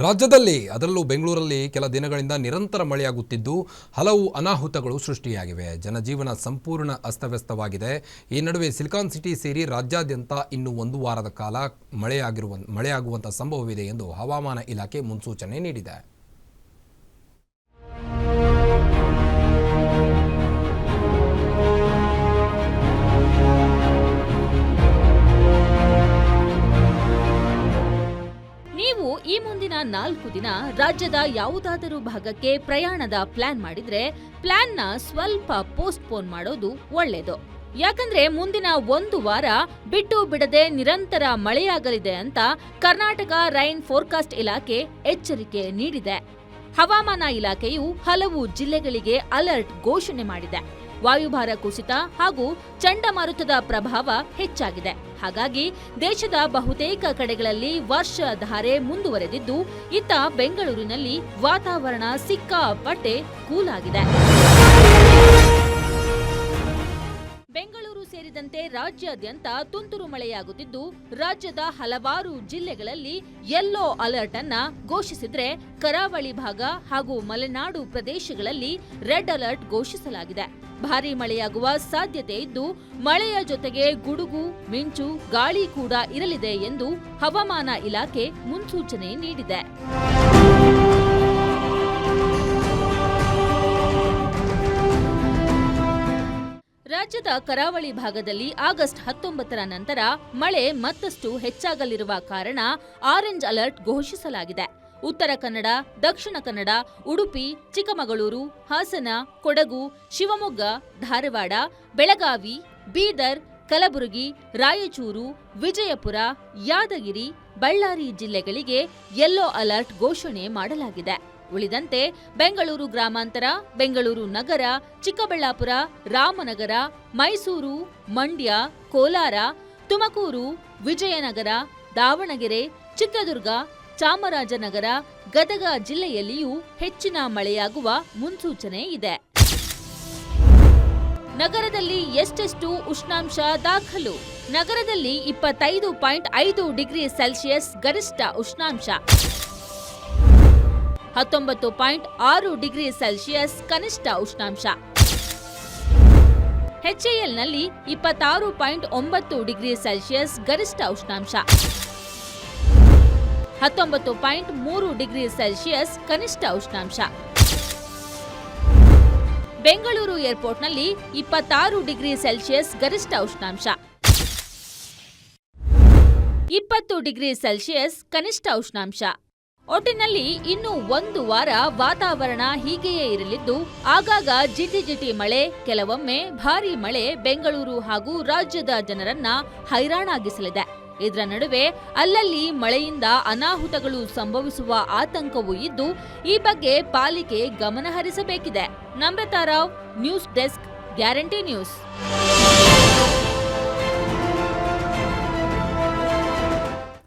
ರಾಜ್ಯದಲ್ಲಿ ಅದರಲ್ಲೂ ಬೆಂಗಳೂರಲ್ಲಿ ಕೆಲ ದಿನಗಳಿಂದ ನಿರಂತರ ಮಳೆಯಾಗುತ್ತಿದ್ದು ಹಲವು ಅನಾಹುತಗಳು ಸೃಷ್ಟಿಯಾಗಿವೆ. ಜನಜೀವನ ಸಂಪೂರ್ಣ ಅಸ್ತವ್ಯಸ್ತವಾಗಿದೆ. ಈ ನಡುವೆ ಸಿಲಿಕಾನ್ ಸಿಟಿ ಸೇರಿ ರಾಜ್ಯಾದ್ಯಂತ ಇನ್ನು ಒಂದು ವಾರದ ಕಾಲ ಮಳೆಯಾಗುವಂತ ಸಂಭವವಿದೆ ಎಂದು ಹವಾಮಾನ ಇಲಾಖೆ ಮುನ್ಸೂಚನೆ ನೀಡಿದೆ. ಈ ಮುಂದಿನ 4 ದಿನ ರಾಜ್ಯದ ಯಾವುದಾದರೂ ಭಾಗಕ್ಕೆ ಪ್ರಯಾಣದ ಪ್ಲಾನ್ ಮಾಡಿದ್ರೆ ಪ್ಲಾನ್ನ ಸ್ವಲ್ಪ ಪೋಸ್ಟ್ಪೋನ್ ಮಾಡೋದು ಒಳ್ಳೇದು. ಯಾಕಂದ್ರೆ ಮುಂದಿನ 1 ವಾರ ಬಿಟ್ಟು ಬಿಡದೆ ನಿರಂತರ ಮಳೆಯಾಗಲಿದೆ ಅಂತ ಕರ್ನಾಟಕ ರೈನ್ ಫೋರ್ಕಾಸ್ಟ್ ಇಲಾಖೆ ಎಚ್ಚರಿಕೆ ನೀಡಿದೆ. ಹವಾಮಾನ ಇಲಾಖೆಯು ಹಲವು ಜಿಲ್ಲೆಗಳಿಗೆ ಅಲರ್ಟ್ ಘೋಷಣೆ ಮಾಡಿದೆ. ವಾಯುಭಾರ ಕುಸಿತ ಹಾಗೂ ಚಂಡಮಾರುತದ ಪ್ರಭಾವ ಹೆಚ್ಚಾಗಿದೆ. ಹಾಗಾಗಿ ದೇಶದ ಬಹುತೇಕ ಕಡೆಗಳಲ್ಲಿ ವರ್ಷಧಾರೆ ಮುಂದುವರೆದಿದ್ದು, ಇತ್ತ ಬೆಂಗಳೂರಿನಲ್ಲಿ ವಾತಾವರಣ ಸಿಕ್ಕಾಪಟ್ಟೆ ಕೂಲ್ ಆಗಿದೆ. ಬೆಂಗಳೂರು ಸೇರಿದಂತೆ ರಾಜ್ಯಾದ್ಯಂತ ತುಂತುರು ಮಳೆಯಾಗುತ್ತಿದ್ದು, ರಾಜ್ಯದ ಹಲವಾರು ಜಿಲ್ಲೆಗಳಲ್ಲಿ ಯೆಲ್ಲೋ ಅಲರ್ಟ್ ಅನ್ನ ಘೋಷಿಸಿದ್ರೆ, ಕರಾವಳಿ ಭಾಗ ಹಾಗೂ ಮಲೆನಾಡು ಪ್ರದೇಶಗಳಲ್ಲಿ ರೆಡ್ ಅಲರ್ಟ್ ಘೋಷಿಸಲಾಗಿದೆ. ಭಾರೀ ಮಳೆಯಾಗುವ ಸಾಧ್ಯತೆ ಇದ್ದು, ಮಳೆಯ ಜೊತೆಗೆ ಗುಡುಗು, ಮಿಂಚು, ಗಾಳಿ ಕೂಡ ಇರಲಿದೆ ಎಂದು ಹವಾಮಾನ ಇಲಾಖೆ ಮುನ್ಸೂಚನೆ ನೀಡಿದೆ. ರಾಜ್ಯದ ಕರಾವಳಿ ಭಾಗದಲ್ಲಿ ಆಗಸ್ಟ್ 19ರ ನಂತರ ಮಳೆ ಮತ್ತಷ್ಟು ಹೆಚ್ಚಾಗಲಿರುವ ಕಾರಣ ಆರೆಂಜ್ ಅಲರ್ಟ್ ಘೋಷಿಸಲಾಗಿದೆ. ಉತ್ತರ ಕನ್ನಡ, ದಕ್ಷಿಣ ಕನ್ನಡ, ಉಡುಪಿ, ಚಿಕ್ಕಮಗಳೂರು, ಹಾಸನ, ಕೊಡಗು, ಶಿವಮೊಗ್ಗ, ಧಾರವಾಡ, ಬೆಳಗಾವಿ, ಬೀದರ್, ಕಲಬುರಗಿ, ರಾಯಚೂರು, ವಿಜಯಪುರ, ಯಾದಗಿರಿ, ಬಳ್ಳಾರಿ ಜಿಲ್ಲೆಗಳಿಗೆ ಯೆಲ್ಲೋ ಅಲರ್ಟ್ ಘೋಷಣೆ ಮಾಡಲಾಗಿದೆ. ಉಳಿದಂತೆ ಬೆಂಗಳೂರು ಗ್ರಾಮಾಂತರ, ಬೆಂಗಳೂರು ನಗರ, ಚಿಕ್ಕಬಳ್ಳಾಪುರ, ರಾಮನಗರ, ಮೈಸೂರು, ಮಂಡ್ಯ, ಕೋಲಾರ, ತುಮಕೂರು, ವಿಜಯನಗರ, ದಾವಣಗೆರೆ, ಚಿತ್ರದುರ್ಗ, ಚಾಮರಾಜನಗರ, ಗದಗ ಜಿಲ್ಲೆಯಲ್ಲಿಯೂ ಹೆಚ್ಚಿನ ಮಳೆಯಾಗುವ ಮುನ್ಸೂಚನೆ ಇದೆ. ನಗರದಲ್ಲಿ ಎಷ್ಟೆಷ್ಟು ಉಷ್ಣಾಂಶ ದಾಖಲು? ನಗರದಲ್ಲಿ 25.5 ಡಿಗ್ರಿ ಸೆಲ್ಸಿಯಸ್ ಗರಿಷ್ಠ ಉಷ್ಣಾಂಶ, 19.6 ಡಿಗ್ರಿ ಸೆಲ್ಸಿಯಸ್ ಕನಿಷ್ಠ ಉಷ್ಣಾಂಶ. ಎಚ್ಎಎಲ್ನಲ್ಲಿ 26.9 ಡಿಗ್ರಿ ಸೆಲ್ಸಿಯಸ್ ಗರಿಷ್ಠ ಉಷ್ಣಾಂಶ, 19.3 ಡಿಗ್ರಿ ಸೆಲ್ಸಿಯಸ್ ಕನಿಷ್ಠ ಉಷ್ಣಾಂಶ. ಬೆಂಗಳೂರು ಏರ್ಪೋರ್ಟ್ನಲ್ಲಿ 26 ಡಿಗ್ರಿ ಸೆಲ್ಸಿಯಸ್ ಗರಿಷ್ಠ ಉಷ್ಣಾಂಶ, 20 ಡಿಗ್ರಿ ಸೆಲ್ಸಿಯಸ್ ಕನಿಷ್ಠ ಉಷ್ಣಾಂಶ. ಒಟ್ಟಿನಲ್ಲಿ ಇನ್ನು 1 ವಾರ ವಾತಾವರಣ ಹೀಗೆಯೇ ಇರಲಿದ್ದು, ಆಗಾಗ ಜಿಟಿ ಮಳೆ, ಕೆಲವೊಮ್ಮೆ ಭಾರೀ ಮಳೆ ಬೆಂಗಳೂರು ಹಾಗೂ ರಾಜ್ಯದ ಜನರನ್ನ ಹೈರಾಣಾಗಿಸಲಿದೆ. ಇದರ ನಡುವೆ ಅಲ್ಲಲ್ಲಿ ಮಳೆಯಿಂದ ಅನಾಹುತಗಳು ಸಂಭವಿಸುವ ಆತಂಕವೂ ಇದ್ದು, ಈ ಬಗ್ಗೆ ಪಾಲಿಕೆ ಗಮನ ಹರಿಸಬೇಕಿದೆ. Namrata Rao, news desk, Guarantee news.